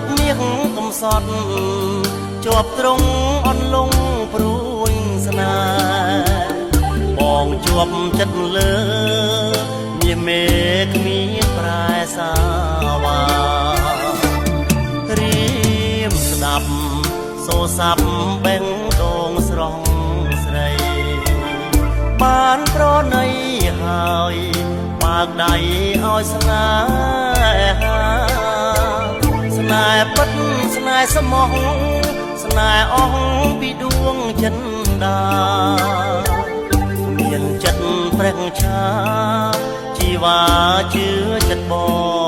ប់មាសកំសត់ជាប់ត្រង់អន់លងព្រួយស្នេហ៍បងជាប់ចិត្តលើមាសមេគ្មានប្រែសាវ៉ារៀមស្ដាប់សូរស័ព្ទបេងដូងស្រស់ស្រីបានប្រណីហើយបើកដៃឲ្យស្នេហាស្នេហ៍ពិតស្នេហ៍ស្មោះស្នេហ៍អស់ពីដួងចិនដាមានចិត្តព្រះឆាជីវ៉ាជឿចិត្តបង